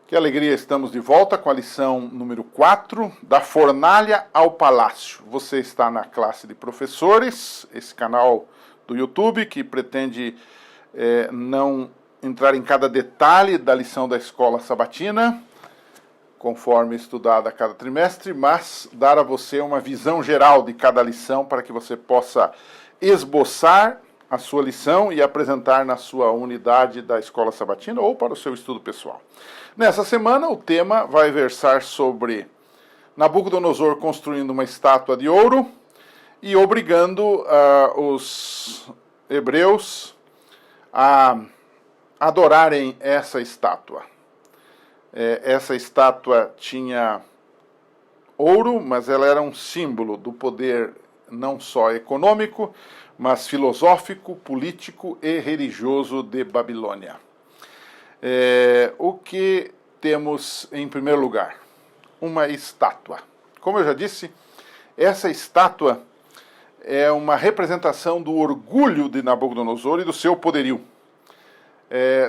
Que alegria, estamos de volta com a lição número 4, da fornalha ao palácio. Você está na classe de professores, esse canal do YouTube que pretende não entrar em cada detalhe da lição da escola sabatina, conforme estudada a cada trimestre, mas dar a você uma visão geral de cada lição para que você possa esboçar a sua lição e apresentar na sua unidade da escola sabatina ou para o seu estudo pessoal. Nessa semana o tema vai versar sobre Nabucodonosor construindo uma estátua de ouro e obrigando os hebreus a adorarem essa estátua. Essa estátua tinha ouro, mas ela era um símbolo do poder não só econômico, mas filosófico, político e religioso de Babilônia. O que temos em primeiro lugar? Uma estátua. Como eu já disse, essa estátua é uma representação do orgulho de Nabucodonosor e do seu poderio.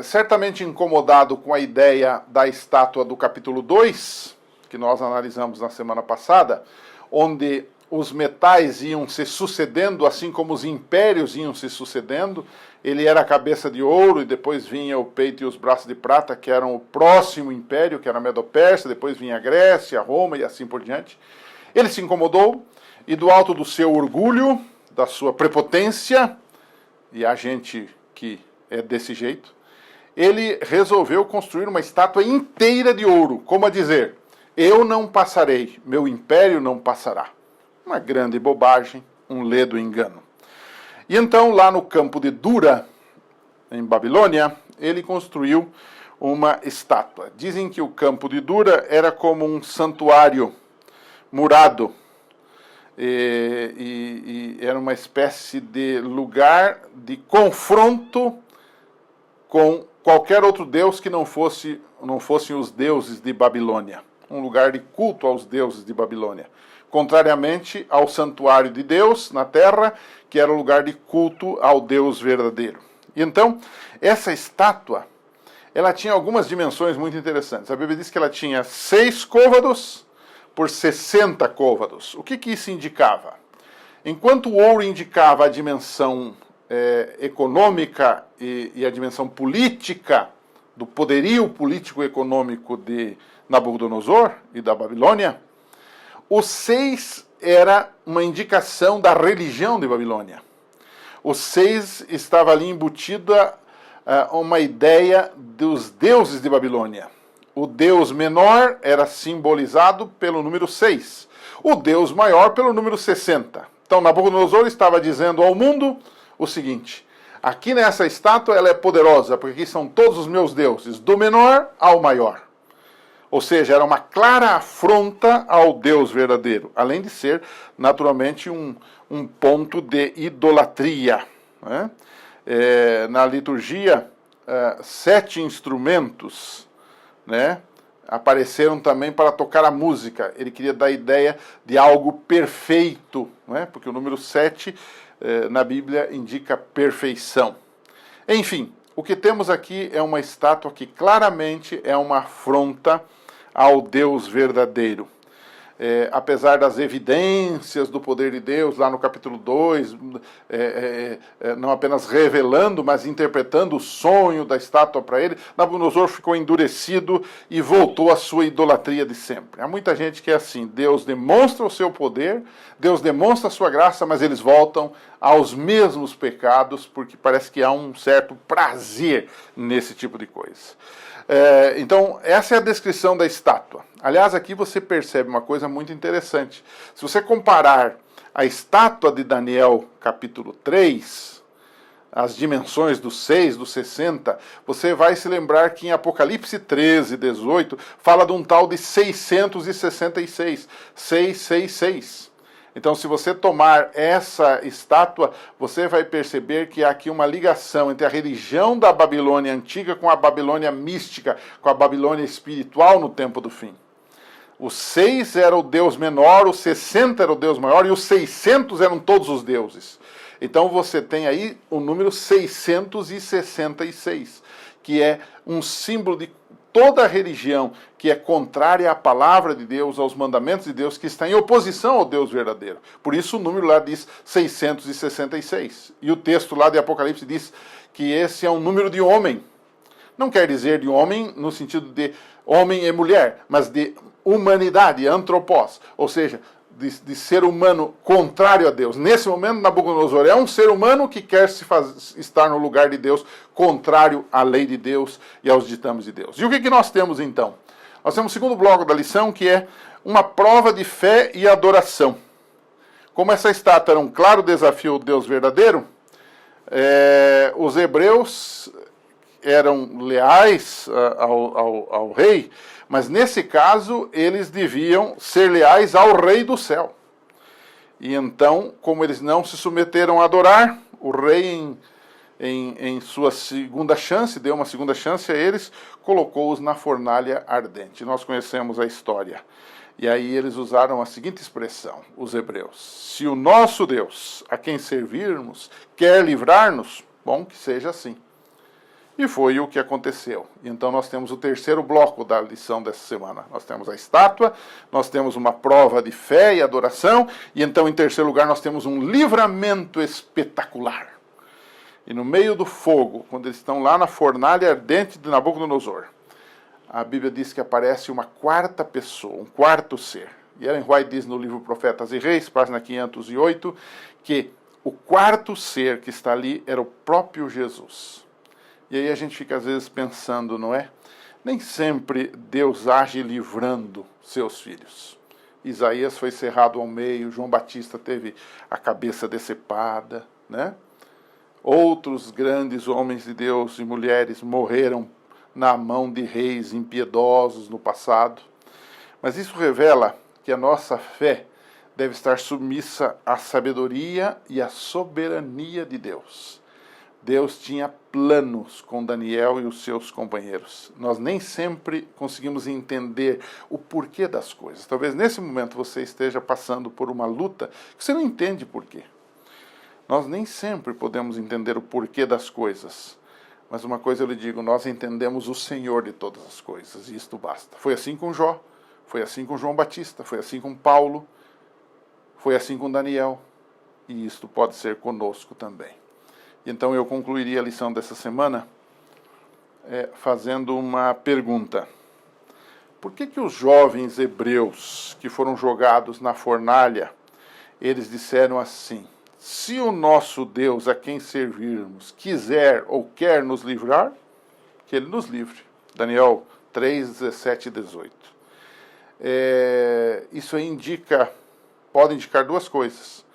Certamente incomodado com a ideia da estátua do capítulo 2, que nós analisamos na semana passada, onde os metais iam se sucedendo, assim como os impérios iam se sucedendo. Ele era a cabeça de ouro, e depois vinha o peito e os braços de prata, que eram o próximo império, que era a Medo-Pérsia, depois vinha a Grécia, Roma e assim por diante. Ele se incomodou, e do alto do seu orgulho, da sua prepotência, e a gente que é desse jeito, ele resolveu construir uma estátua inteira de ouro, como a dizer, eu não passarei, meu império não passará. Uma grande bobagem, um ledo engano. E então, lá no campo de Dura, em Babilônia, ele construiu uma estátua. Dizem que o campo de Dura era como um santuário murado, e era uma espécie de lugar de confronto com qualquer outro deus que não fossem os deuses de Babilônia. Um lugar de culto aos deuses de Babilônia. Contrariamente ao santuário de Deus na terra, que era o lugar de culto ao Deus verdadeiro. E então, essa estátua, ela tinha algumas dimensões muito interessantes. A Bíblia diz que ela tinha 6 côvados por 60 côvados. O que isso indicava? Enquanto o ouro indicava a dimensão econômica e a dimensão política, do poderio político-econômico de Nabucodonosor e da Babilônia, o 6 era uma indicação da religião de Babilônia. O 6 estava ali embutida uma ideia dos deuses de Babilônia. O deus menor era simbolizado pelo número 6. O deus maior pelo número 60. Então Nabucodonosor estava dizendo ao mundo o seguinte: aqui nessa estátua ela é poderosa, porque aqui são todos os meus deuses, do menor ao maior. Ou seja, era uma clara afronta ao Deus verdadeiro, além de ser, naturalmente, um ponto de idolatria. Né? Na liturgia, 7 instrumentos, né, apareceram também para tocar a música. Ele queria dar a ideia de algo perfeito, né? Porque o número 7 na Bíblia indica perfeição. Enfim, o que temos aqui é uma estátua que claramente é uma afronta ao Deus verdadeiro. Apesar das evidências do poder de Deus, lá no capítulo 2, não apenas revelando, mas interpretando o sonho da estátua para ele, Nabucodonosor ficou endurecido e voltou à sua idolatria de sempre. Há muita gente que é assim, Deus demonstra o seu poder, Deus demonstra a sua graça, mas eles voltam aos mesmos pecados, porque parece que há um certo prazer nesse tipo de coisa. Então, essa é a descrição da estátua. Aliás, aqui você percebe uma coisa muito interessante. Se você comparar a estátua de Daniel, capítulo 3, as dimensões do 6, do 60, você vai se lembrar que em Apocalipse 13, 18, fala de um tal de 666, 666. Então, se você tomar essa estátua, você vai perceber que há aqui uma ligação entre a religião da Babilônia antiga com a Babilônia mística, com a Babilônia espiritual no tempo do fim. O 6 era o deus menor, o 60 era o deus maior e os 600 eram todos os deuses. Então você tem aí o número 666, que é um símbolo de toda religião que é contrária à palavra de Deus, aos mandamentos de Deus, que está em oposição ao Deus verdadeiro. Por isso o número lá diz 666. E o texto lá de Apocalipse diz que esse é um número de homem. Não quer dizer de homem no sentido de homem e mulher, mas de humanidade, antropós. Ou seja, de ser humano contrário a Deus. Nesse momento, Nabucodonosor é um ser humano que quer estar no lugar de Deus, contrário à lei de Deus e aos ditames de Deus. E o que nós temos então? Nós temos o segundo bloco da lição, que é uma prova de fé e adoração. Como essa estátua era um claro desafio ao Deus verdadeiro, os hebreus eram leais ao rei, mas nesse caso eles deviam ser leais ao rei do céu. E então, como eles não se submeteram a adorar, o rei, em sua segunda chance, deu uma segunda chance a eles, colocou-os na fornalha ardente. Nós conhecemos a história. E aí eles usaram a seguinte expressão, os hebreus: se o nosso Deus, a quem servirmos, quer livrar-nos, bom, que seja assim. E foi o que aconteceu. Então nós temos o terceiro bloco da lição dessa semana. Nós temos a estátua, nós temos uma prova de fé e adoração, e então em terceiro lugar nós temos um livramento espetacular. E no meio do fogo, quando eles estão lá na fornalha ardente de Nabucodonosor, a Bíblia diz que aparece uma quarta pessoa, um quarto ser. E Ellen White diz no livro Profetas e Reis, página 508, que o quarto ser que está ali era o próprio Jesus. E aí a gente fica às vezes pensando, não é? Nem sempre Deus age livrando seus filhos. Isaías foi cerrado ao meio, João Batista teve a cabeça decepada, né? Outros grandes homens de Deus e mulheres morreram na mão de reis impiedosos no passado. Mas isso revela que a nossa fé deve estar submissa à sabedoria e à soberania de Deus. Deus tinha planos com Daniel e os seus companheiros. Nós nem sempre conseguimos entender o porquê das coisas. Talvez nesse momento você esteja passando por uma luta que você não entende porquê. Nós nem sempre podemos entender o porquê das coisas. Mas uma coisa eu lhe digo, nós entendemos o Senhor de todas as coisas, e isto basta. Foi assim com Jó, foi assim com João Batista, foi assim com Paulo, foi assim com Daniel, e isto pode ser conosco também. Então eu concluiria a lição dessa semana fazendo uma pergunta. Por que os jovens hebreus que foram jogados na fornalha, eles disseram assim: se o nosso Deus a quem servirmos quiser ou quer nos livrar, que ele nos livre. Daniel 3, 17 e 18. Isso aí pode indicar duas coisas.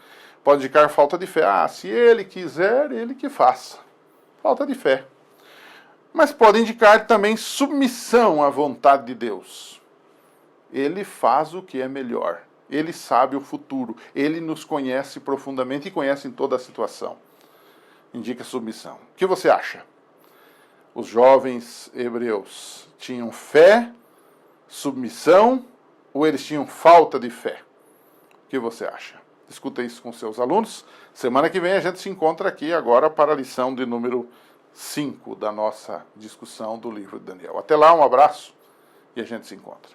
Pode indicar falta de fé. Se ele quiser, ele que faça. Falta de fé. Mas pode indicar também submissão à vontade de Deus. Ele faz o que é melhor. Ele sabe o futuro. Ele nos conhece profundamente e conhece em toda a situação. Indica submissão. O que você acha? Os jovens hebreus tinham fé, submissão, ou eles tinham falta de fé? O que você acha? Discuta isso com seus alunos. Semana que vem a gente se encontra aqui agora para a lição de número 5 da nossa discussão do livro de Daniel. Até lá, um abraço e a gente se encontra.